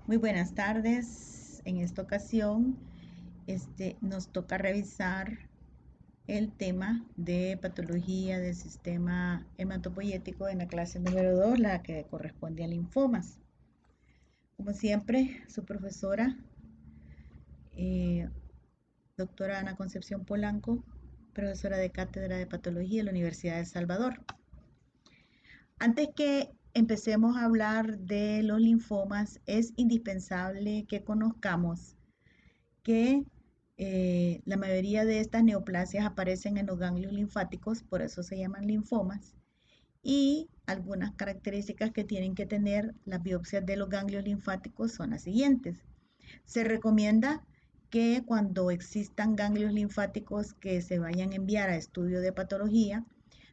Muy buenas tardes. En esta ocasión, nos toca revisar el tema de patología del sistema hematopoyético en la clase número 2, la que corresponde a linfomas. Como siempre, su profesora, eh, doctora Ana Concepción Polanco, profesora de Cátedra de Patología en la Universidad de El Salvador. Antes que empecemos a hablar de los linfomas, es indispensable que conozcamos que la mayoría de estas neoplasias aparecen en los ganglios linfáticos, por eso se llaman linfomas, y algunas características que tienen que tener las biopsias de los ganglios linfáticos son las siguientes. Se recomienda que cuando existan ganglios linfáticos que se vayan a enviar a estudio de patología,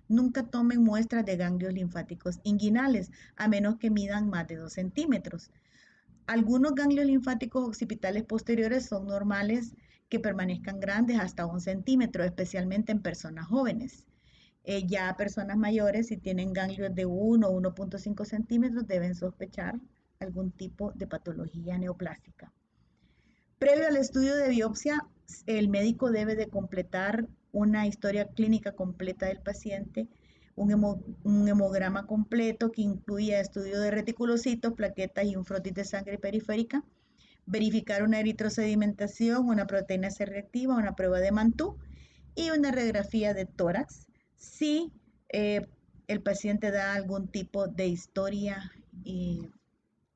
nunca tomen muestras de ganglios linfáticos inguinales, a menos que midan más de 2 centímetros. Algunos ganglios linfáticos occipitales posteriores son normales que permanezcan grandes hasta 1 centímetro, especialmente en personas jóvenes. Ya personas mayores, si tienen ganglios de 1 o 1.5 centímetros, deben sospechar algún tipo de patología neoplástica. Previo al estudio de biopsia, el médico debe de completar una historia clínica completa del paciente, un hemograma completo que incluya estudio de reticulocitos, plaquetas y un frotis de sangre periférica, verificar una eritrosedimentación, una proteína C reactiva, una prueba de Mantoux y una radiografía de tórax si el paciente da algún tipo de historia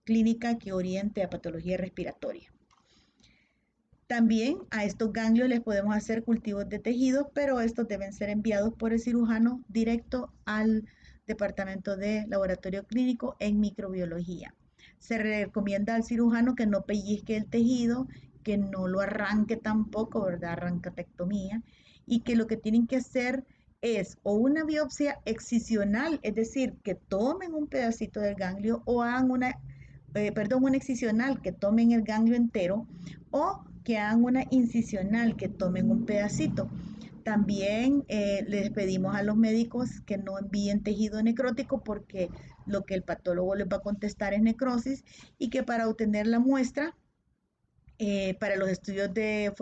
clínica que oriente a patología respiratoria. También a estos ganglios les podemos hacer cultivos de tejidos, pero estos deben ser enviados por el cirujano directo al departamento de laboratorio clínico en microbiología. Se recomienda al cirujano que no pellizque el tejido, que no lo arranque tampoco, ¿verdad? Arrancatectomía, y que lo que tienen que hacer es o una biopsia excisional, es decir, que tomen un pedacito del ganglio o hagan una excisional, que tomen el ganglio entero, o que hagan una incisional, que tomen un pedacito. También les pedimos a los médicos que no envíen tejido necrótico porque lo que el patólogo les va a contestar es necrosis, y que para obtener la muestra, para los estudios de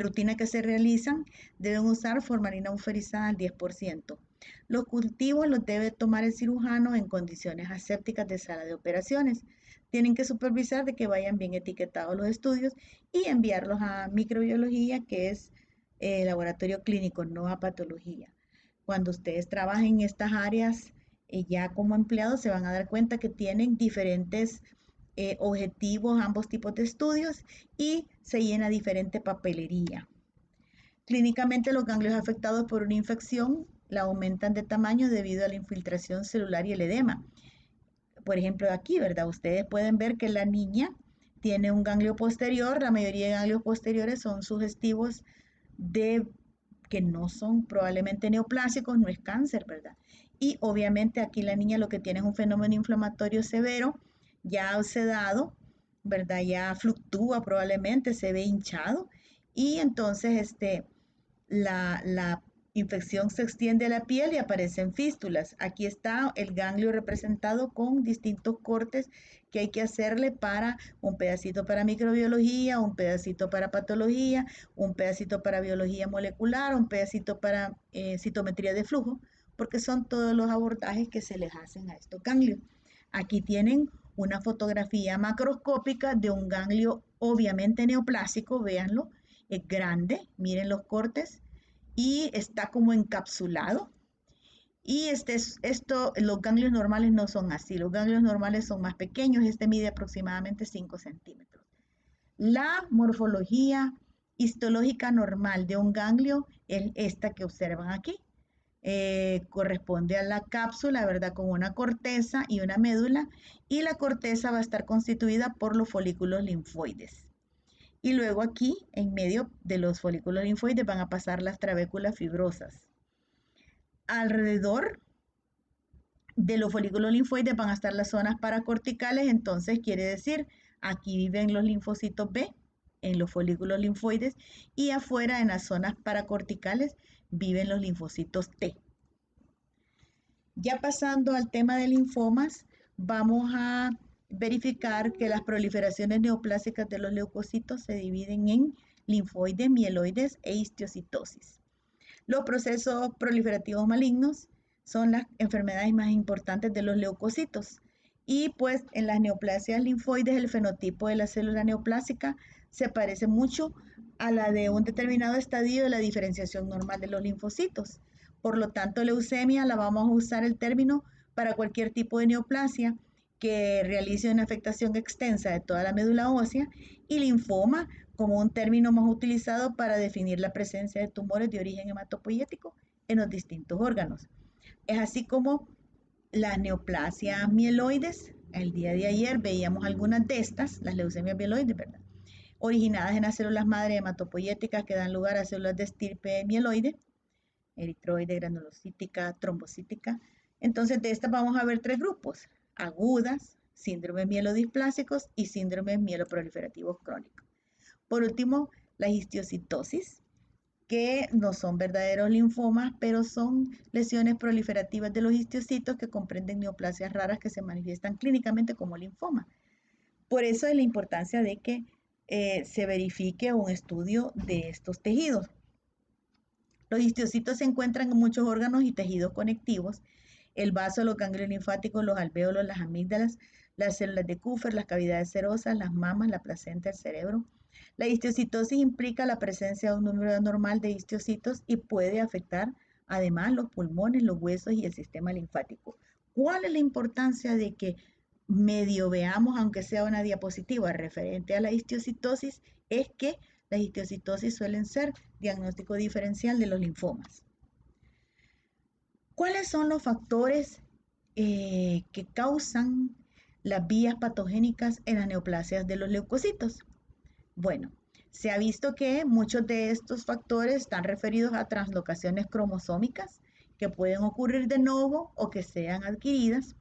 rutina que se realizan, deben usar formalina buferizada al 10%. Los cultivos los debe tomar el cirujano en condiciones asépticas de sala de operaciones. Tienen que supervisar de que vayan bien etiquetados los estudios y enviarlos a microbiología, que es laboratorio clínico, no a patología. Cuando ustedes trabajen en estas áreas, ya como empleados, se van a dar cuenta que tienen diferentes objetivos, ambos tipos de estudios, y se llena diferente papelería. Clínicamente, los ganglios afectados por una infección la aumentan de tamaño debido a la infiltración celular y el edema. Por ejemplo, aquí, ¿verdad? Ustedes pueden ver que la niña tiene un ganglio posterior. La mayoría de ganglios posteriores son sugestivos de que no son probablemente neoplásicos, no es cáncer, ¿verdad? Y obviamente aquí la niña lo que tiene es un fenómeno inflamatorio severo, ya sedado, ¿verdad? Ya fluctúa probablemente, se ve hinchado, y entonces la infección se extiende a la piel y aparecen fístulas. Aquí está el ganglio representado con distintos cortes que hay que hacerle para un pedacito para microbiología, un pedacito para patología, un pedacito para biología molecular, un pedacito para citometría de flujo, porque son todos los abordajes que se les hacen a estos ganglios. Aquí tienen una fotografía macroscópica de un ganglio obviamente neoplásico, véanlo, es grande, miren los cortes, y está como encapsulado. Y los ganglios normales no son así, los ganglios normales son más pequeños, mide aproximadamente 5 centímetros. La morfología histológica normal de un ganglio es esta que observan aquí. Corresponde a la cápsula, ¿verdad? Con una corteza y una médula, y la corteza va a estar constituida por los folículos linfoides. Y luego aquí, en medio de los folículos linfoides, van a pasar las trabéculas fibrosas. Alrededor de los folículos linfoides van a estar las zonas paracorticales, entonces quiere decir, aquí viven los linfocitos B, en los folículos linfoides, y afuera, en las zonas paracorticales, viven los linfocitos T. Ya pasando al tema de linfomas, vamos a verificar que las proliferaciones neoplásicas de los leucocitos se dividen en linfoides, mieloides e histiocytosis. Los procesos proliferativos malignos son las enfermedades más importantes de los leucocitos. Y pues en las neoplasias linfoides el fenotipo de la célula neoplásica se parece mucho a la de un determinado estadio de la diferenciación normal de los linfocitos. Por lo tanto, leucemia la vamos a usar el término para cualquier tipo de neoplasia que realice una afectación extensa de toda la médula ósea, y linfoma como un término más utilizado para definir la presencia de tumores de origen hematopoyético en los distintos órganos. Es así como las neoplasias mieloides, el día de ayer veíamos algunas de estas, las leucemias mieloides, ¿verdad? Originadas en las células madre hematopoyéticas que dan lugar a células de estirpe mieloide, eritroide, granulocítica, trombocítica. Entonces de estas vamos a ver tres grupos: agudas, síndromes mielodisplásicos y síndromes mieloproliferativos crónicos. Por último, la histiocytosis, que no son verdaderos linfomas, pero son lesiones proliferativas de los histocitos que comprenden neoplasias raras que se manifiestan clínicamente como linfoma. Por eso es la importancia de que se verifique un estudio de estos tejidos. Los histocitos se encuentran en muchos órganos y tejidos conectivos: el vaso, los ganglios linfáticos, los alvéolos, las amígdalas, las células de Kupffer, las cavidades serosas, las mamas, la placenta, el cerebro. La histocitosis implica la presencia de un número anormal de histocitos y puede afectar además los pulmones, los huesos y el sistema linfático. ¿Cuál es la importancia de que medio veamos, aunque sea una diapositiva referente a la histocitosis? Es que las histocitosis suelen ser diagnóstico diferencial de los linfomas. ¿Cuáles son los factores que causan las vías patogénicas en las neoplasias de los leucocitos? Bueno, se ha visto que muchos de estos factores están referidos a translocaciones cromosómicas que pueden ocurrir de nuevo o que sean adquiridas,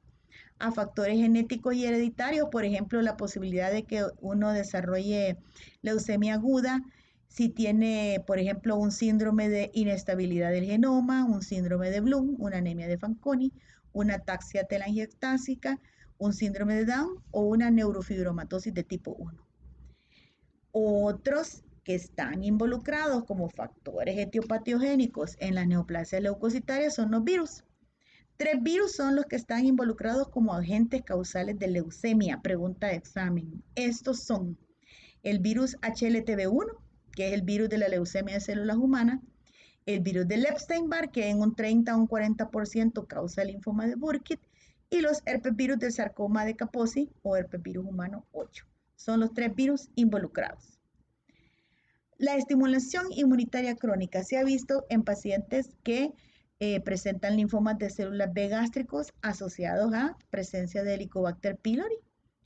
a factores genéticos y hereditarios, por ejemplo, la posibilidad de que uno desarrolle leucemia aguda si tiene, por ejemplo, un síndrome de inestabilidad del genoma, un síndrome de Bloom, una anemia de Fanconi, una ataxia telangiectásica, un síndrome de Down o una neurofibromatosis de tipo 1. Otros que están involucrados como factores etiopatogénicos en las neoplasias leucocitarias son los virus. 3 virus son los que están involucrados como agentes causales de leucemia. Pregunta de examen. Estos son el virus HLTB1, que es el virus de la leucemia de células humanas; el virus del Epstein-Barr, que en un 30 a un 40% causa el linfoma de Burkitt; y los herpesvirus del sarcoma de Kaposi o herpesvirus humano 8. Son los 3 virus involucrados. La estimulación inmunitaria crónica se ha visto en pacientes que presentan linfomas de células B gástricos asociados a presencia de Helicobacter pylori,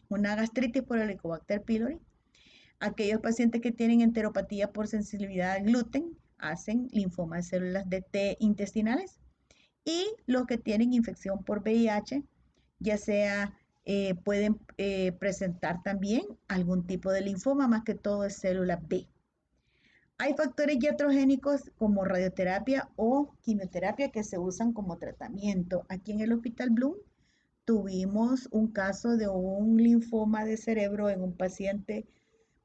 una gastritis por Helicobacter pylori. Aquellos pacientes que tienen enteropatía por sensibilidad al gluten hacen linfoma de células de T intestinales. Y los que tienen infección por VIH, ya sea pueden presentar también algún tipo de linfoma, más que todo es célula B. Hay factores iatrogénicos como radioterapia o quimioterapia que se usan como tratamiento. Aquí en el Hospital Bloom tuvimos un caso de un linfoma de cerebro en un paciente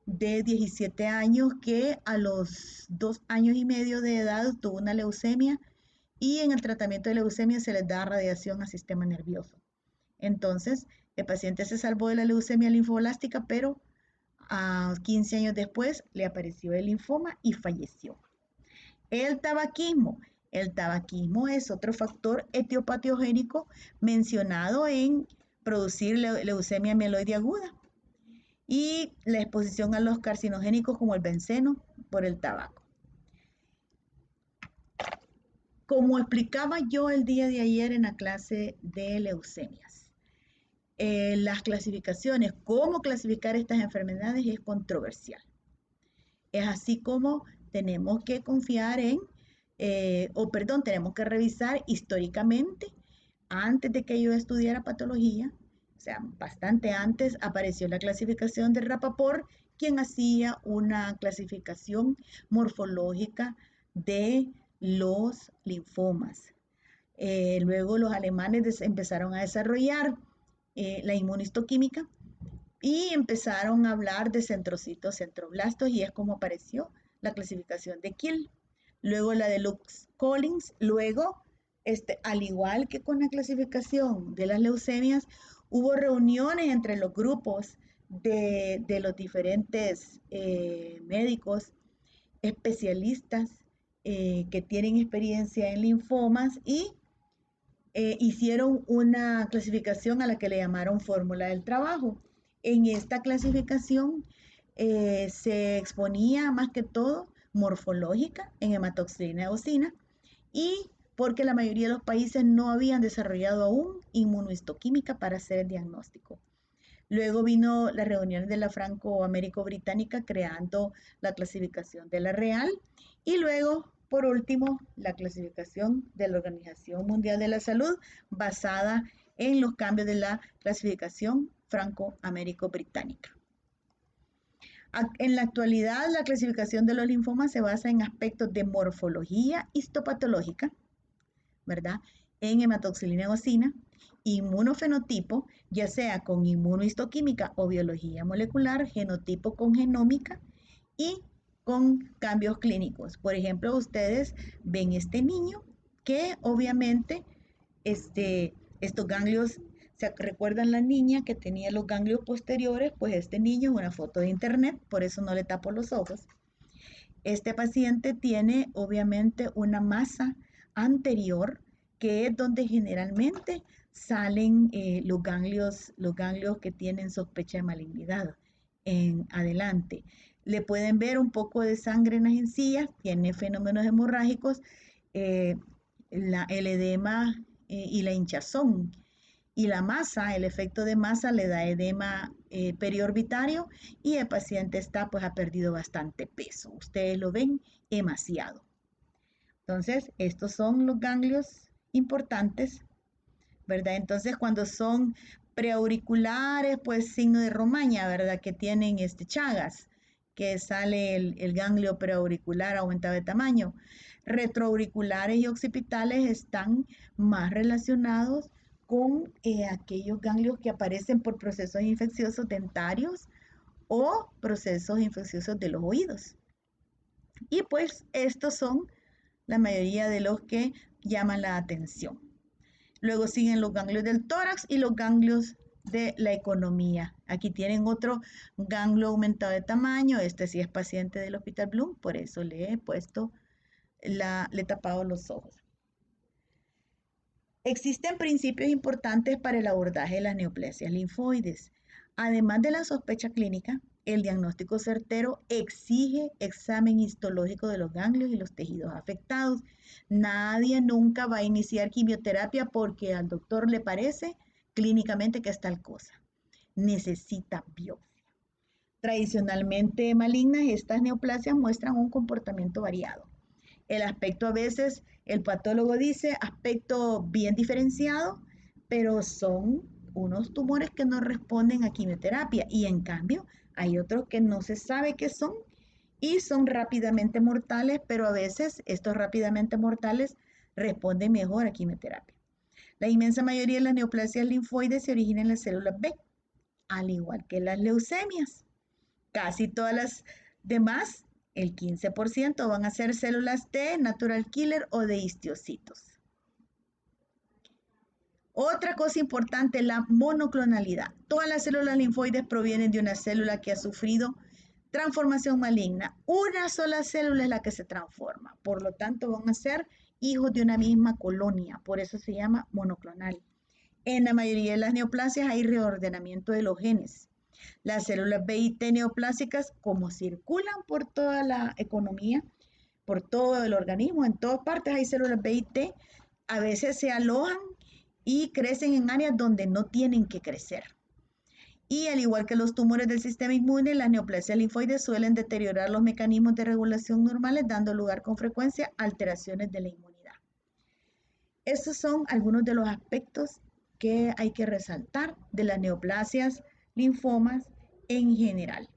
de 17 años que a los 2 años y medio de edad tuvo una leucemia, y en el tratamiento de leucemia se les da radiación al sistema nervioso. Entonces, el paciente se salvó de la leucemia linfoblástica, pero a 15 años después le apareció el linfoma y falleció. El tabaquismo. El tabaquismo es otro factor etiopatogénico mencionado en producir leucemia mieloide aguda, y la exposición a los carcinogénicos como el benceno por el tabaco. Como explicaba yo el día de ayer en la clase de leucemias, las clasificaciones, cómo clasificar estas enfermedades es controversial. Es así como tenemos que confiar en, tenemos que revisar históricamente. Antes de que yo estudiara patología, o sea, bastante antes, apareció la clasificación de Rappaport, quien hacía una clasificación morfológica de los linfomas. Luego los alemanes empezaron a desarrollar la inmunistoquímica, y empezaron a hablar de centrocitos, centroblastos, y es como apareció la clasificación de Kiel. Luego la de Lux Collins, luego, al igual que con la clasificación de las leucemias, hubo reuniones entre los grupos de los diferentes médicos, especialistas que tienen experiencia en linfomas y hicieron una clasificación a la que le llamaron fórmula del trabajo. En esta clasificación se exponía más que todo morfológica en hematoxilina eosina y porque la mayoría de los países no habían desarrollado aún inmunohistoquímica para hacer el diagnóstico. Luego vino la reunión de la Franco-Américo-Británica creando la clasificación de la Real y luego, por último, la clasificación de la Organización Mundial de la Salud basada en los cambios de la clasificación Franco-Américo-Británica. En la actualidad, la clasificación de los linfomas se basa en aspectos de morfología histopatológica, ¿verdad? En hematoxilina eosina, inmunofenotipo, ya sea con inmunohistoquímica o biología molecular, genotipo con genómica y con cambios clínicos. Por ejemplo, ustedes ven este niño que obviamente estos ganglios, ¿se recuerdan la niña que tenía los ganglios posteriores? Pues este niño es una foto de internet, por eso no le tapo los ojos. Este paciente tiene obviamente una masa anterior, que es donde generalmente salen los ganglios que tienen sospecha de malignidad en adelante. Le pueden ver un poco de sangre en las encías, tiene fenómenos hemorrágicos, el edema y la hinchazón. Y la masa, el efecto de masa le da edema periorbitario y el paciente pues ha perdido bastante peso. Ustedes lo ven emaciado. Entonces, estos son los ganglios importantes, ¿verdad? Entonces, cuando son preauriculares, pues signo de Romaña, ¿verdad? Que tienen chagas, que sale el ganglio preauricular aumentado de tamaño. Retroauriculares y occipitales están más relacionados con aquellos ganglios que aparecen por procesos infecciosos dentarios o procesos infecciosos de los oídos. Y pues estos son la mayoría de los que llaman la atención. Luego siguen los ganglios del tórax y los ganglios de la economía. Aquí tienen otro ganglio aumentado de tamaño. Este sí es paciente del Hospital Bloom, por eso le he puesto, le he tapado los ojos. Existen principios importantes para el abordaje de las neoplasias linfoides. Además de la sospecha clínica, el diagnóstico certero exige examen histológico de los ganglios y los tejidos afectados. Nadie nunca va a iniciar quimioterapia porque al doctor le parece clínicamente que es tal cosa. Necesita biopsia. Tradicionalmente malignas, estas neoplasias muestran un comportamiento variado. El aspecto a veces, el patólogo dice aspecto bien diferenciado, pero son unos tumores que no responden a quimioterapia y en cambio hay otros que no se sabe qué son y son rápidamente mortales, pero a veces estos rápidamente mortales responden mejor a quimioterapia. La inmensa mayoría de las neoplasias linfoides se originan en las células B, al igual que las leucemias. Casi todas las demás, el 15%, van a ser células T, natural killer o de histiocitos. Otra cosa importante, la monoclonalidad. Todas las células linfoides provienen de una célula que ha sufrido transformación maligna. Una sola célula es la que se transforma. Por lo tanto, van a ser hijos de una misma colonia. Por eso se llama monoclonal. En la mayoría de las neoplasias hay reordenamiento de los genes. Las células B y T neoplásicas, como circulan por toda la economía, por todo el organismo, en todas partes hay células B y T, a veces se alojan y crecen en áreas donde no tienen que crecer. Y al igual que los tumores del sistema inmune, las neoplasias linfoides suelen deteriorar los mecanismos de regulación normales, dando lugar con frecuencia a alteraciones de la inmunidad. Estos son algunos de los aspectos que hay que resaltar de las neoplasias, linfomas en general.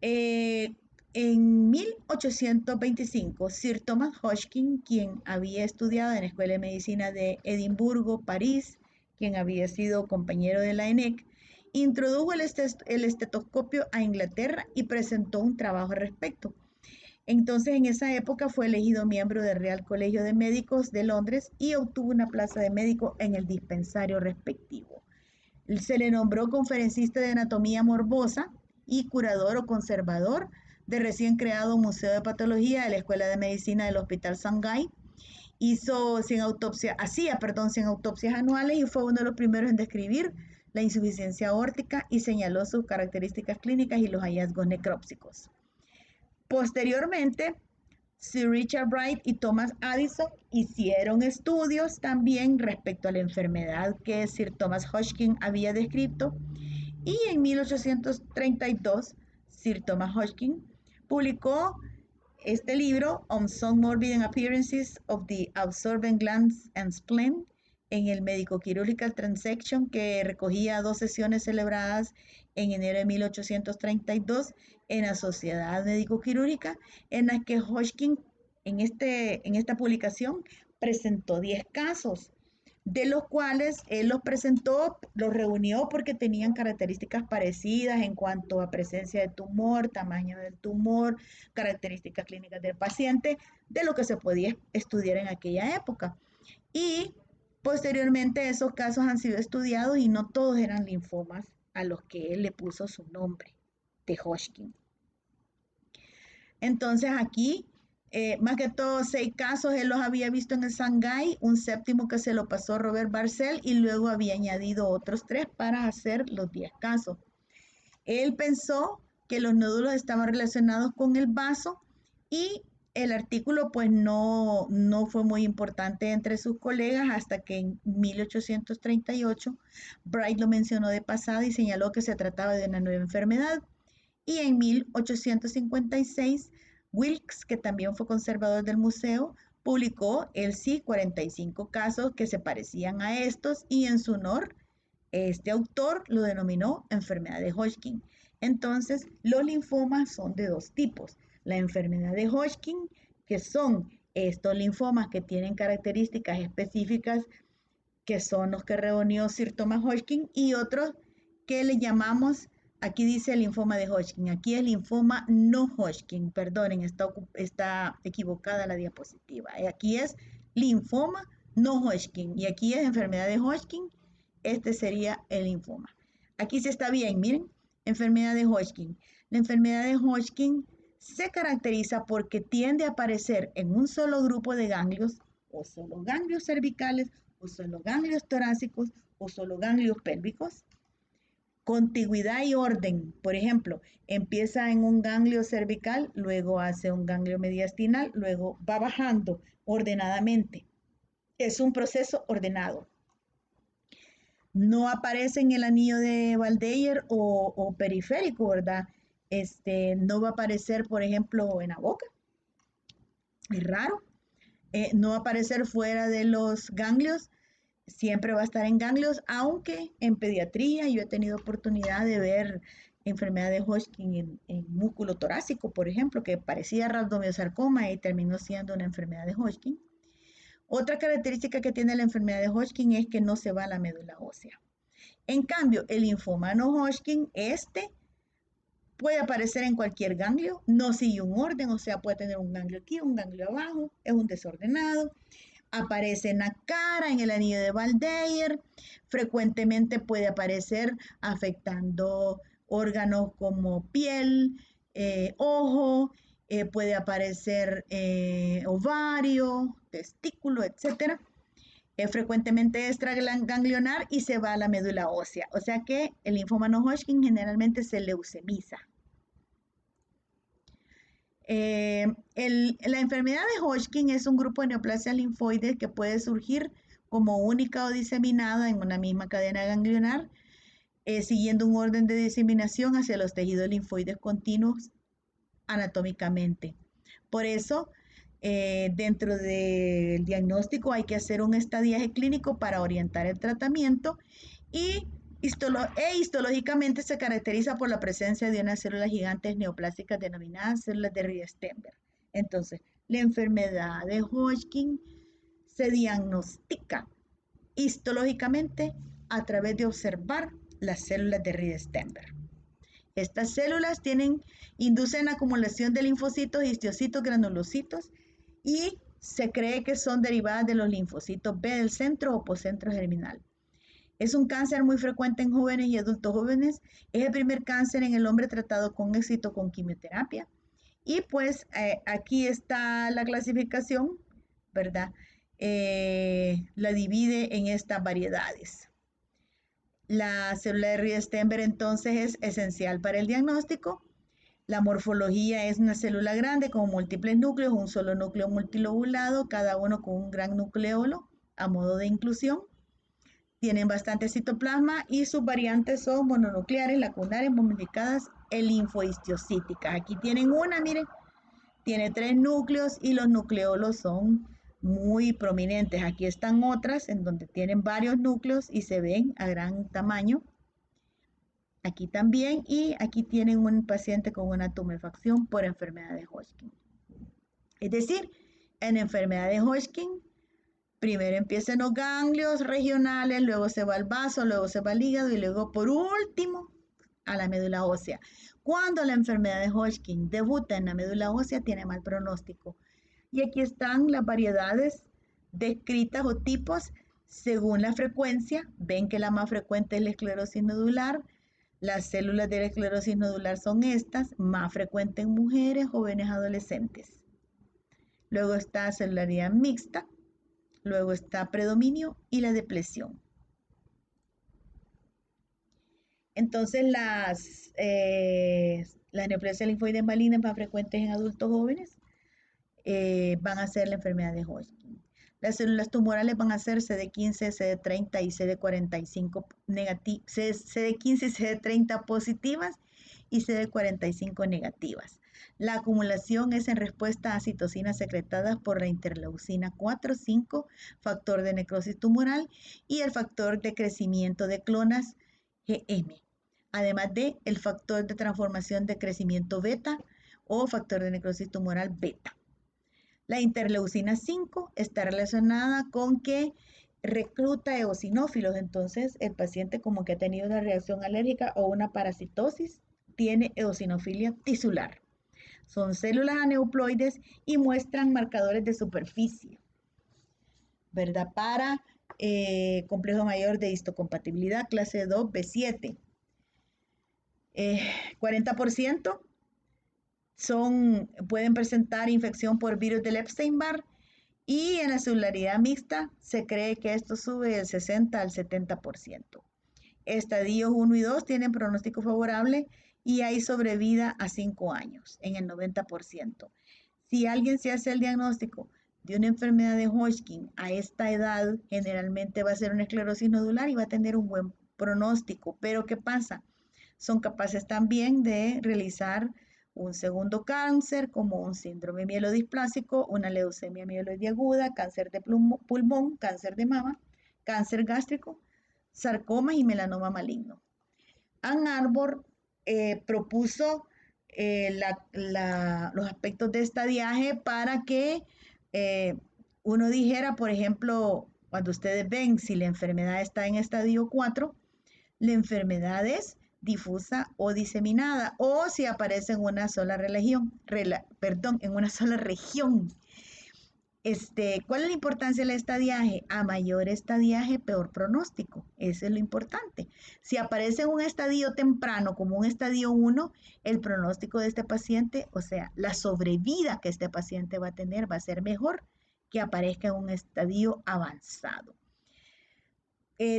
En 1825, Sir Thomas Hodgkin, quien había estudiado en la Escuela de Medicina de Edimburgo, París, quien había sido compañero de la ENEC, introdujo el estetoscopio a Inglaterra y presentó un trabajo al respecto. Entonces, en esa época fue elegido miembro del Real Colegio de Médicos de Londres y obtuvo una plaza de médico en el dispensario respectivo. Se le nombró conferencista de anatomía morbosa y curador o conservador del recién creado Museo de Patología de la Escuela de Medicina del Hospital Shanghái. Hacía 100 autopsias anuales y fue uno de los primeros en describir la insuficiencia aórtica y señaló sus características clínicas y los hallazgos necrópsicos. Posteriormente, Sir Richard Bright y Thomas Addison hicieron estudios también respecto a la enfermedad que Sir Thomas Hodgkin había descrito y en 1832 Sir Thomas Hodgkin publicó este libro, On Some Morbid Appearances of the Absorbent Glands and Spleen, en el Medico-Chirurgical Transaction, que recogía 2 sesiones celebradas en enero de 1832 en la Sociedad Médico-Quirúrgica, en las que Hodgkin, en esta publicación, presentó 10 casos, de los cuales él los presentó, los reunió porque tenían características parecidas en cuanto a presencia de tumor, tamaño del tumor, características clínicas del paciente, de lo que se podía estudiar en aquella época. Y posteriormente esos casos han sido estudiados y no todos eran linfomas a los que él le puso su nombre de Hodgkin. Entonces aquí, más que todo 6 casos él los había visto en el Shanghái, un 7º que se lo pasó Robert Barcel y luego había añadido otros 3 para hacer los 10 casos. Él pensó que los nódulos estaban relacionados con el vaso y el artículo pues no fue muy importante entre sus colegas hasta que en 1838 Bright lo mencionó de pasada y señaló que se trataba de una nueva enfermedad. Y en 1856 Wilkes, que también fue conservador del museo, publicó el sí 45 casos que se parecían a estos y en su honor este autor lo denominó enfermedad de Hodgkin. Entonces, los linfomas son de 2 tipos. La enfermedad de Hodgkin, que son estos linfomas que tienen características específicas, que son los que reunió Sir Thomas Hodgkin, y otros que le llamamos, aquí dice linfoma de Hodgkin, aquí es linfoma no Hodgkin, perdonen, está equivocada la diapositiva. Aquí es linfoma no Hodgkin y aquí es enfermedad de Hodgkin. Este sería el linfoma. Aquí sí está bien, miren, enfermedad de Hodgkin. La enfermedad de Hodgkin se caracteriza porque tiende a aparecer en un solo grupo de ganglios, o solo ganglios cervicales, o solo ganglios torácicos, o solo ganglios pélvicos. Contigüidad y orden, por ejemplo, empieza en un ganglio cervical, luego hace un ganglio mediastinal, luego va bajando ordenadamente. Es un proceso ordenado. No aparece en el anillo de Waldeyer o periférico, ¿verdad? No va a aparecer, por ejemplo, en la boca. Es raro. No va a aparecer fuera de los ganglios. Siempre va a estar en ganglios, aunque en pediatría yo he tenido oportunidad de ver enfermedad de Hodgkin en músculo torácico, por ejemplo, que parecía rhabdomyosarcoma y terminó siendo una enfermedad de Hodgkin. Otra característica que tiene la enfermedad de Hodgkin es que no se va a la médula ósea. En cambio, el linfoma no Hodgkin, puede aparecer en cualquier ganglio, no sigue un orden, o sea, puede tener un ganglio aquí, un ganglio abajo, es un desordenado. Aparece en la cara, en el anillo de Waldeyer, frecuentemente puede aparecer afectando órganos como piel, ojo, puede aparecer ovario, testículo, etcétera. Frecuentemente extraganglionar y se va a la médula ósea. O sea que el linfoma no Hodgkin generalmente se leucemiza. La enfermedad de Hodgkin es un grupo de neoplasias linfoides que puede surgir como única o diseminada en una misma cadena ganglionar, siguiendo un orden de diseminación hacia los tejidos linfoides continuos anatómicamente. Por eso, dentro del diagnóstico hay que hacer un estadiaje clínico para orientar el tratamiento y histológicamente se caracteriza por la presencia de unas células gigantes neoplásicas denominadas células de Riestenberg. Entonces, la enfermedad de Hodgkin se diagnostica histológicamente a través de observar las células de Reed-Sternberg. Estas células inducen acumulación de linfocitos, histocitos, granulocitos y se cree que son derivadas de los linfocitos B del centro o poscentro germinal. Es un cáncer muy frecuente en jóvenes y adultos jóvenes. Es el primer cáncer en el hombre tratado con éxito con quimioterapia. Y pues aquí está la clasificación, ¿verdad? La divide en estas variedades. La célula de Reed-Sternberg entonces es esencial para el diagnóstico. La morfología es una célula grande con múltiples núcleos, un solo núcleo multilobulado, cada uno con un gran nucleolo a modo de inclusión. Tienen bastante citoplasma y sus variantes son mononucleares, lacunares, momificadas e linfohistiocíticas. Aquí tienen una, miren, tiene 3 núcleos y los nucleolos son muy prominentes. Aquí están otras en donde tienen varios núcleos y se ven a gran tamaño. Aquí también, y aquí tienen un paciente con una tumefacción por enfermedad de Hodgkin. Es decir, en enfermedad de Hodgkin, primero empiezan los ganglios regionales, luego se va al vaso, luego se va al hígado y luego por último a la médula ósea. Cuando la enfermedad de Hodgkin debuta en la médula ósea, tiene mal pronóstico. Y aquí están las variedades descritas o tipos según la frecuencia. Ven que la más frecuente es la esclerosis nodular. Las células de la esclerosis nodular son estas, más frecuente en mujeres, jóvenes, adolescentes. Luego está celularidad mixta, luego está predominio y la depresión. Entonces las neoplasias linfoides malignas más frecuentes en adultos jóvenes van a ser la enfermedad de Hodgkin. Las células tumorales van a ser CD15, CD30 y CD45 negativas, CD15 y CD30 positivas y CD45 negativas. La acumulación es en respuesta a citocinas secretadas por la interleucina 4, 5, factor de necrosis tumoral y el factor de crecimiento de clonas GM, además de el factor de transformación de crecimiento beta o factor de necrosis tumoral beta. La interleucina 5 está relacionada con que recluta eosinófilos, entonces el paciente como que ha tenido una reacción alérgica o una parasitosis, tiene eosinofilia tisular. Son células aneuploides y muestran marcadores de superficie, ¿verdad? Para complejo mayor de histocompatibilidad clase 2B7. 40% pueden presentar infección por virus del Epstein-Barr y en la celularidad mixta se cree que esto sube del 60 al 70%. Estadios 1 y 2 tienen pronóstico favorable y hay sobrevida a 5 años en el 90%. Si alguien se hace el diagnóstico de una enfermedad de Hodgkin a esta edad, generalmente va a ser una esclerosis nodular y va a tener un buen pronóstico. Pero ¿qué pasa? Son capaces también de realizar un segundo cáncer como un síndrome mielodisplásico, una leucemia mieloide aguda, cáncer de pulmón, cáncer de mama, cáncer gástrico, sarcoma y melanoma maligno. Ann Arbor propuso los aspectos de estadiaje para que uno dijera, por ejemplo, cuando ustedes ven si la enfermedad está en estadio 4, la enfermedad es difusa o diseminada, o si aparece en una sola región. ¿Cuál es la importancia del estadiaje? A mayor estadiaje, peor pronóstico. Eso es lo importante. Si aparece en un estadio temprano, como un estadio 1, el pronóstico de este paciente, o sea, la sobrevida que este paciente va a tener va a ser mejor que aparezca en un estadio avanzado.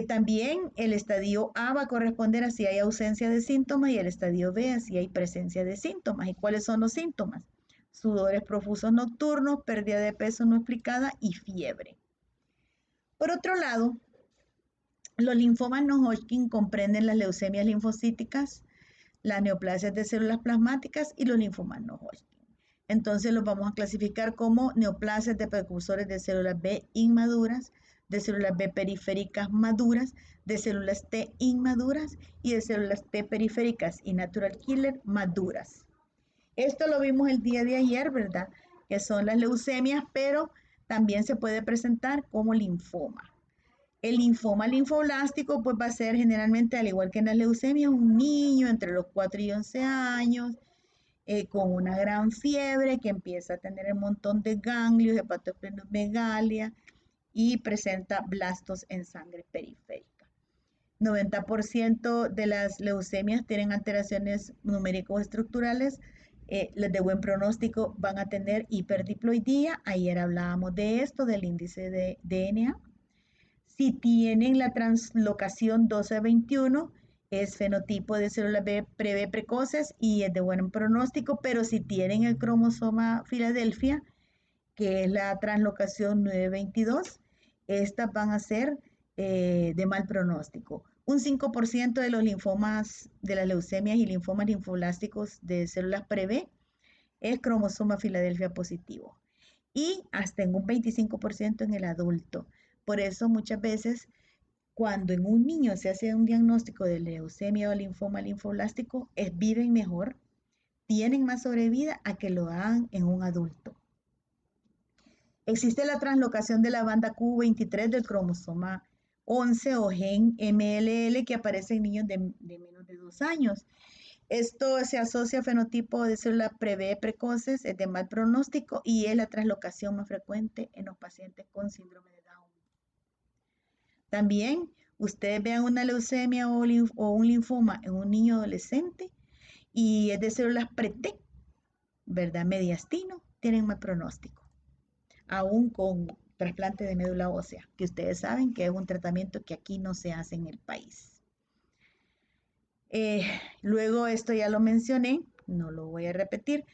También el estadio A va a corresponder a si hay ausencia de síntomas y el estadio B a si hay presencia de síntomas. ¿Y cuáles son los síntomas? Sudores profusos nocturnos, pérdida de peso no explicada y fiebre. Por otro lado, los linfomas no Hodgkin comprenden las leucemias linfocíticas, las neoplasias de células plasmáticas y los linfomas no Hodgkin. Entonces los vamos a clasificar como neoplasias de precursores de células B inmaduras, de células B periféricas maduras, de células T inmaduras y de células T periféricas y natural killer maduras. Esto lo vimos el día de ayer, ¿verdad? Que son las leucemias, pero también se puede presentar como linfoma. El linfoma linfoblástico pues va a ser generalmente, al igual que en la leucemia, un niño entre los 4 y 11 años, con una gran fiebre que empieza a tener un montón de ganglios, hepatoesplenomegalia y presenta blastos en sangre periférica. 90% de las leucemias tienen alteraciones numéricos estructurales. Las de buen pronóstico van a tener hiperdiploidía. Ayer hablábamos de esto, del índice de DNA. Si tienen la translocación 12-21, es fenotipo de células B precoces y es de buen pronóstico, pero si tienen el cromosoma Filadelfia, que es la translocación 922, estas van a ser de mal pronóstico. Un 5% de los linfomas, de las leucemias y linfomas linfoblásticos de células pre-B es cromosoma Filadelfia positivo. Y hasta en un 25% en el adulto. Por eso muchas veces cuando en un niño se hace un diagnóstico de leucemia o linfoma linfoblástico, viven mejor, tienen más sobrevida a que lo hagan en un adulto. Existe la translocación de la banda Q23 del cromosoma 11 o gen MLL que aparece en niños de menos de 2 años. Esto se asocia a fenotipo de células pre-B precoces, es de mal pronóstico y es la translocación más frecuente en los pacientes con síndrome de Down. También ustedes vean una leucemia o un linfoma en un niño adolescente y es de células pre-T, ¿verdad? Mediastino, tienen mal pronóstico. Aún con trasplante de médula ósea, que ustedes saben que es un tratamiento que aquí no se hace en el país. Luego esto ya lo mencioné, no lo voy a repetir.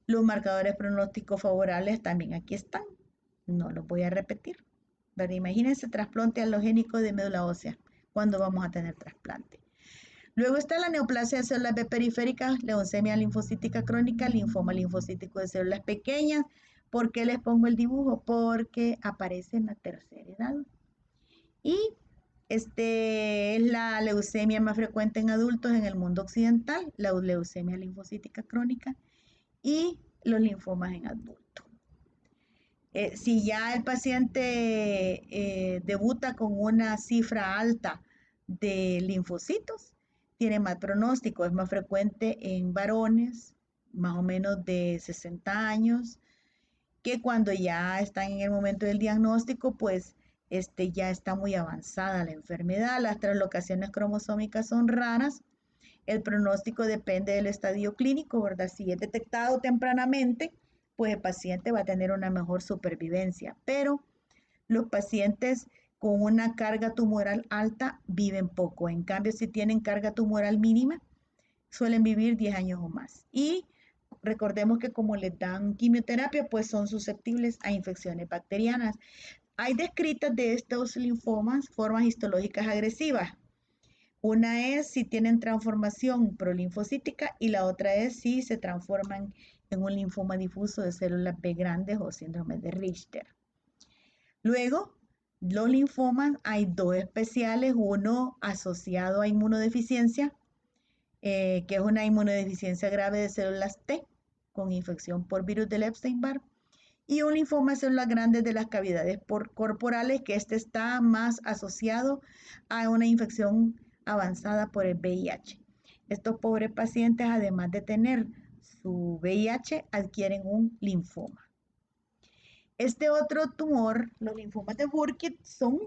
Los marcadores pronósticos favorables también aquí están, no los voy a repetir. ¿Verdad? Imagínense trasplante halogénico de médula ósea, ¿cuándo vamos a tener trasplante? Luego está la neoplasia de células B periféricas, leucemia linfocítica crónica, linfoma linfocítico de células pequeñas. ¿Por qué les pongo el dibujo? Porque aparece en la tercera edad. Y es la leucemia más frecuente en adultos en el mundo occidental, la leucemia linfocítica crónica y los linfomas en adultos. Si ya el paciente debuta con una cifra alta de linfocitos, tiene mal pronóstico, es más frecuente en varones, más o menos de 60 años, que cuando ya están en el momento del diagnóstico, pues ya está muy avanzada la enfermedad, las translocaciones cromosómicas son raras, el pronóstico depende del estadio clínico, ¿verdad? Si es detectado tempranamente, pues el paciente va a tener una mejor supervivencia, pero los pacientes con una carga tumoral alta viven poco. En cambio, si tienen carga tumoral mínima, suelen vivir 10 años o más. Y recordemos que como les dan quimioterapia, pues son susceptibles a infecciones bacterianas. Hay descritas de estos linfomas formas histológicas agresivas. Una es si tienen transformación prolinfocítica y la otra es si se transforman en un linfoma difuso de células B grandes o síndrome de Richter. Luego, los linfomas hay dos especiales, uno asociado a inmunodeficiencia, que es una inmunodeficiencia grave de células T con infección por virus del Epstein-Barr, y un linfoma de células grandes de las cavidades corporales, que está más asociado a una infección avanzada por el VIH. Estos pobres pacientes, además de tener su VIH, adquieren un linfoma. Este otro tumor, los linfomas de Burkitt, son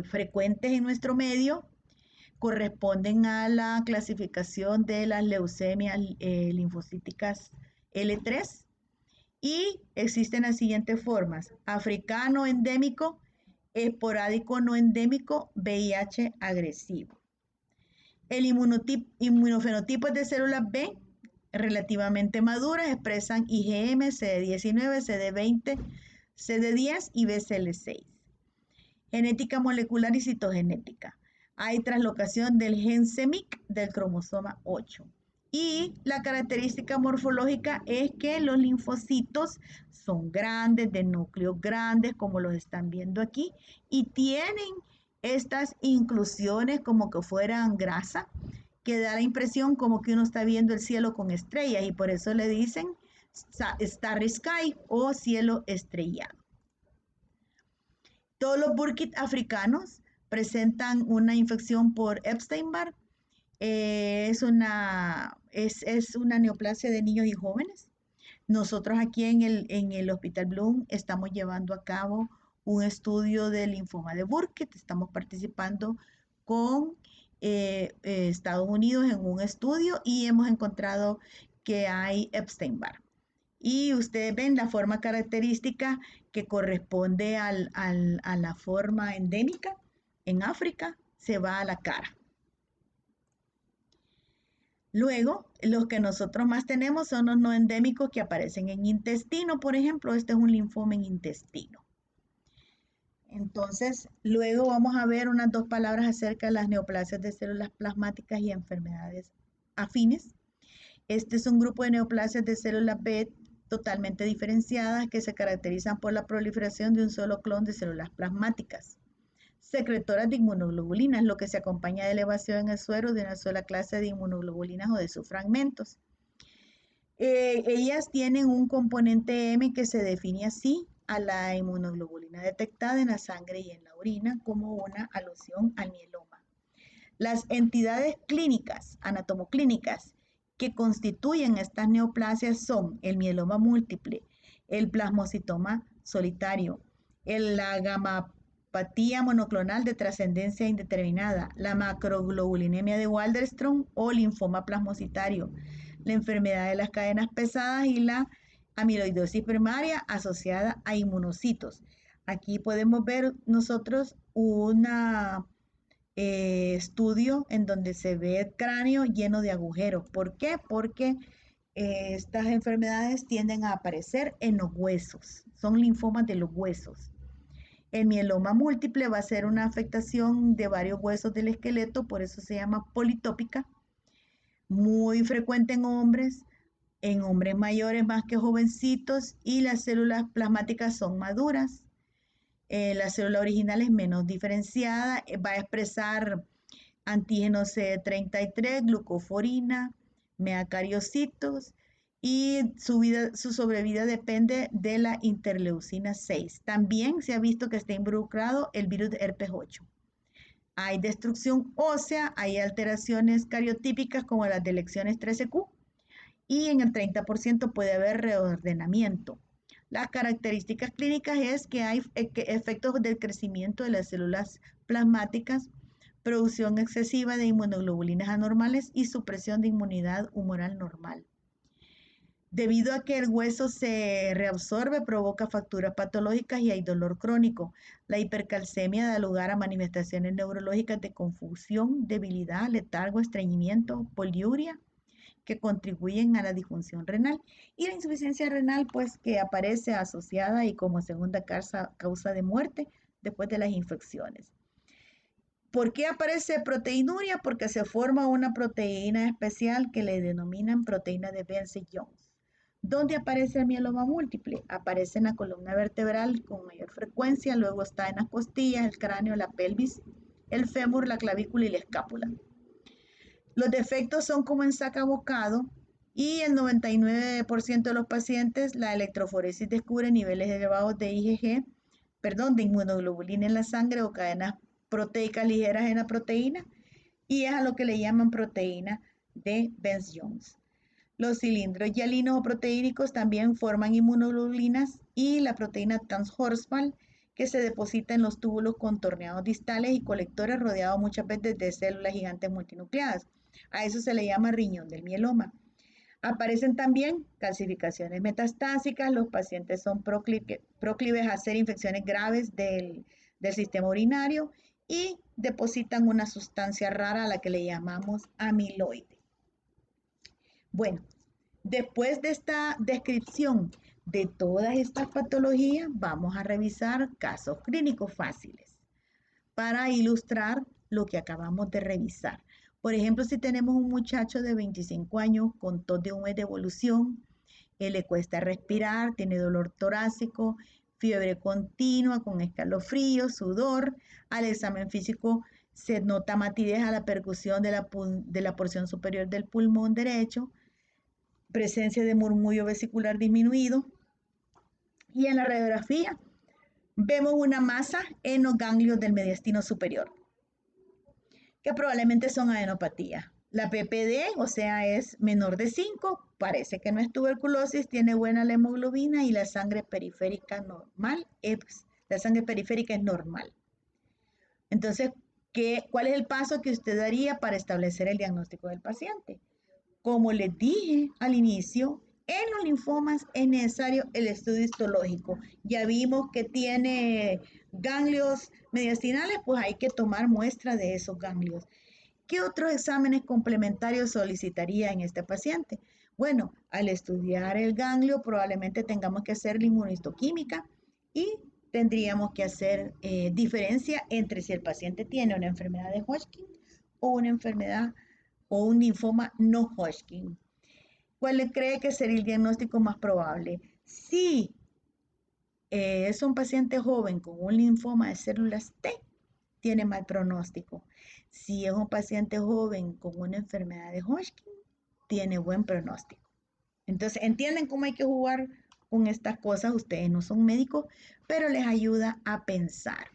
frecuentes en nuestro medio, corresponden a la clasificación de las leucemias linfocíticas L3 y existen las siguientes formas: africano endémico, esporádico no endémico, VIH agresivo. El inmunofenotipo de células B relativamente maduras expresan IgM, CD19, CD20, CD10 y BCL6. Genética molecular y citogenética. Hay translocación del gen CEMIC del cromosoma 8. Y la característica morfológica es que los linfocitos son grandes, de núcleos grandes, como los están viendo aquí, y tienen estas inclusiones como que fueran grasa, que da la impresión como que uno está viendo el cielo con estrellas, y por eso le dicen Starry Sky o cielo estrellado. Todos los Burkitt africanos presentan una infección por Epstein-Barr. Es una neoplasia de niños y jóvenes. Nosotros aquí en el Hospital Bloom estamos llevando a cabo un estudio del linfoma de Burkitt. Estamos participando con Estados Unidos en un estudio y hemos encontrado que hay Epstein-Barr. Y ustedes ven la forma característica que corresponde a la forma endémica en África, se va a la cara. Luego, los que nosotros más tenemos son los no endémicos que aparecen en intestino, por ejemplo, este es un linfoma en intestino. Entonces, luego vamos a ver unas dos palabras acerca de las neoplasias de células plasmáticas y enfermedades afines. Este es un grupo de neoplasias de células B totalmente diferenciadas que se caracterizan por la proliferación de un solo clon de células plasmáticas, secretoras de inmunoglobulinas, lo que se acompaña de elevación en el suero de una sola clase de inmunoglobulinas o de sus fragmentos. Ellas tienen un componente M que se define así a la inmunoglobulina detectada en la sangre y en la orina como una alusión al mieloma. Las entidades clínicas, anatomoclínicas, que constituyen estas neoplasias son el mieloma múltiple, el plasmocitoma solitario, la gamapatía monoclonal de trascendencia indeterminada, la macroglobulinemia de Waldenström o linfoma plasmocitario, la enfermedad de las cadenas pesadas y la amiloidosis primaria asociada a inmunocitos. Aquí podemos ver nosotros una estudio en donde se ve el cráneo lleno de agujeros. ¿Por qué? Porque estas enfermedades tienden a aparecer en los huesos, son linfomas de los huesos. El mieloma múltiple va a ser una afectación de varios huesos del esqueleto, por eso se llama politópica, muy frecuente en hombres mayores más que jovencitos, y las células plasmáticas son maduras. La célula original es menos diferenciada, va a expresar antígeno CD33, glucoforina, meacariocitos, y su sobrevida depende de la interleucina 6. También se ha visto que está involucrado el virus de herpes 8. Hay destrucción ósea, hay alteraciones cariotípicas como las de lecciones 13Q y en el 30% puede haber reordenamiento. Las características clínicas es que hay efectos del crecimiento de las células plasmáticas, producción excesiva de inmunoglobulinas anormales y supresión de inmunidad humoral normal. Debido a que el hueso se reabsorbe, provoca fracturas patológicas y hay dolor crónico. La hipercalcemia da lugar a manifestaciones neurológicas de confusión, debilidad, letargo, estreñimiento, poliuria, que contribuyen a la disfunción renal. Y la insuficiencia renal, pues que aparece asociada y como segunda causa de muerte después de las infecciones. ¿Por qué aparece proteinuria? Porque se forma una proteína especial que le denominan proteína de Vence-Jones. ¿Dónde aparece el mieloma múltiple? Aparece en la columna vertebral con mayor frecuencia, luego está en las costillas, el cráneo, la pelvis, el fémur, la clavícula y la escápula. Los defectos son como en sacabocado y el 99% de los pacientes la electroforesis descubre niveles elevados de de inmunoglobulina en la sangre o cadenas proteicas ligeras en la proteína, y es a lo que le llaman proteína de Vence-Jones. Los cilindros hialinos o proteínicos también forman inmunoglobulinas y la proteína Trans-Horsfall, que se deposita en los túbulos contorneados distales y colectores rodeados muchas veces de células gigantes multinucleadas. A eso se le llama riñón del mieloma. Aparecen también calcificaciones metastásicas, los pacientes son proclives a hacer infecciones graves del sistema urinario y depositan una sustancia rara a la que le llamamos amiloide. Bueno, después de esta descripción de todas estas patologías, vamos a revisar casos clínicos fáciles para ilustrar lo que acabamos de revisar. Por ejemplo, si tenemos un muchacho de 25 años con tos de un mes de evolución, le cuesta respirar, tiene dolor torácico, fiebre continua con escalofríos, sudor, al examen físico se nota matidez a la percusión de la porción superior del pulmón derecho, presencia de murmullo vesicular disminuido, y en la radiografía vemos una masa en los ganglios del mediastino superior, que probablemente son adenopatía. La PPD, o sea, es menor de 5, parece que no es tuberculosis, tiene buena la hemoglobina y la sangre periférica normal, la sangre periférica es normal. Entonces, ¿cuál es el paso que usted daría para establecer el diagnóstico del paciente? Como les dije al inicio, en los linfomas es necesario el estudio histológico. Ya vimos que tiene ganglios mediastinales, pues hay que tomar muestra de esos ganglios. ¿Qué otros exámenes complementarios solicitaría en este paciente? Bueno, al estudiar el ganglio probablemente tengamos que hacer la inmunohistoquímica y tendríamos que hacer diferencia entre si el paciente tiene una enfermedad de Hodgkin o una enfermedad o un linfoma no Hodgkin. ¿Cuál le cree que sería el diagnóstico más probable? Si es un paciente joven con un linfoma de células T, tiene mal pronóstico. Si es un paciente joven con una enfermedad de Hodgkin, tiene buen pronóstico. Entonces, entienden cómo hay que jugar con estas cosas. Ustedes no son médicos, pero les ayuda a pensar.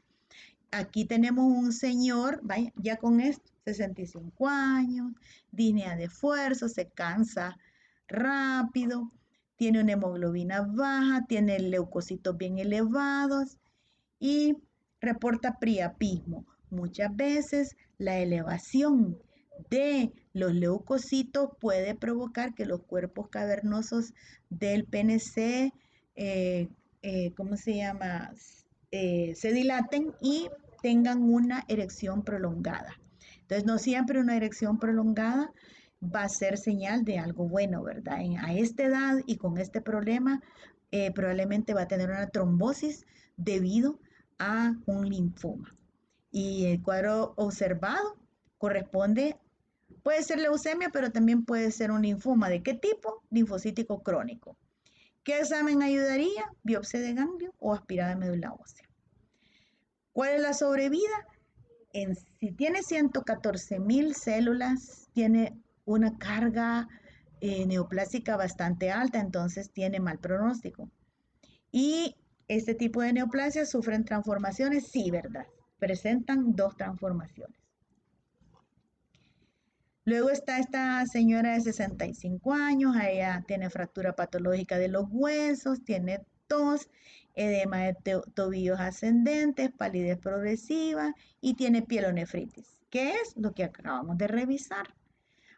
Aquí tenemos un señor, vaya, ya con esto, 65 años, disnea de esfuerzo, se cansa rápido, tiene una hemoglobina baja, tiene leucocitos bien elevados y reporta priapismo. Muchas veces la elevación de los leucocitos puede provocar que los cuerpos cavernosos del PNC, ¿cómo se llama? Se dilaten y tengan una erección prolongada. Entonces, no siempre una erección prolongada va a ser señal de algo bueno, ¿verdad? A esta edad y con este problema, probablemente va a tener una trombosis debido a un linfoma. Y el cuadro observado corresponde, puede ser leucemia, pero también puede ser un linfoma. ¿De qué tipo? Linfocítico crónico. ¿Qué examen ayudaría? Biopsia de ganglio o aspirada de médula ósea. ¿Cuál es la sobrevida? Si tiene 114,000 células, tiene una carga neoplásica bastante alta, entonces tiene mal pronóstico. Y este tipo de neoplasias sufren transformaciones, sí, ¿verdad? Presentan 2 transformaciones. Luego está esta señora de 65 años, ella tiene fractura patológica de los huesos, tiene tos, edema de tobillos ascendentes, palidez progresiva y tiene pielonefritis, que es lo que acabamos de revisar.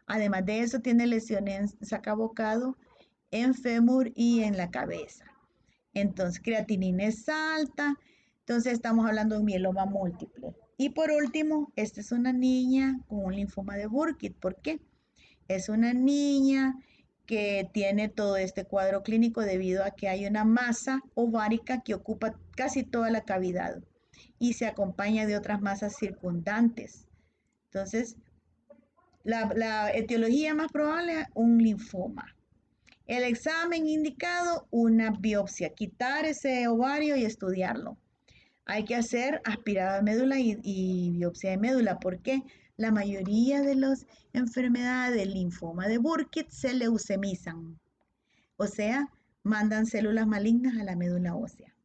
Además de eso, tiene lesiones en sacabocado, en fémur y en la cabeza. Entonces, creatinina es alta. Entonces, estamos hablando de un mieloma múltiple. Y por último, esta es una niña con un linfoma de Burkitt. ¿Por qué? Es una niña que tiene todo este cuadro clínico debido a que hay una masa ovárica que ocupa casi toda la cavidad y se acompaña de otras masas circundantes. Entonces, la etiología más probable es un linfoma. El examen indicado, una biopsia, quitar ese ovario y estudiarlo. Hay que hacer aspirada de médula y biopsia de médula, porque la mayoría de las enfermedades del linfoma de Burkitt se leucemizan, o sea, mandan células malignas a la médula ósea.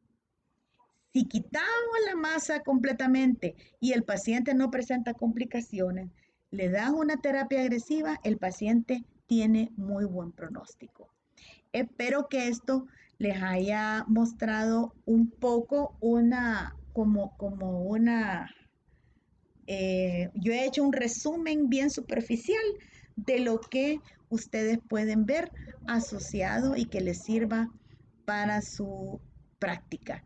Si quitamos la masa completamente y el paciente no presenta complicaciones, le dan una terapia agresiva, el paciente tiene muy buen pronóstico. Espero que esto les haya mostrado un poco yo he hecho un resumen bien superficial de lo que ustedes pueden ver asociado y que les sirva para su práctica.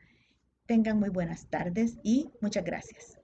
Tengan muy buenas tardes y muchas gracias.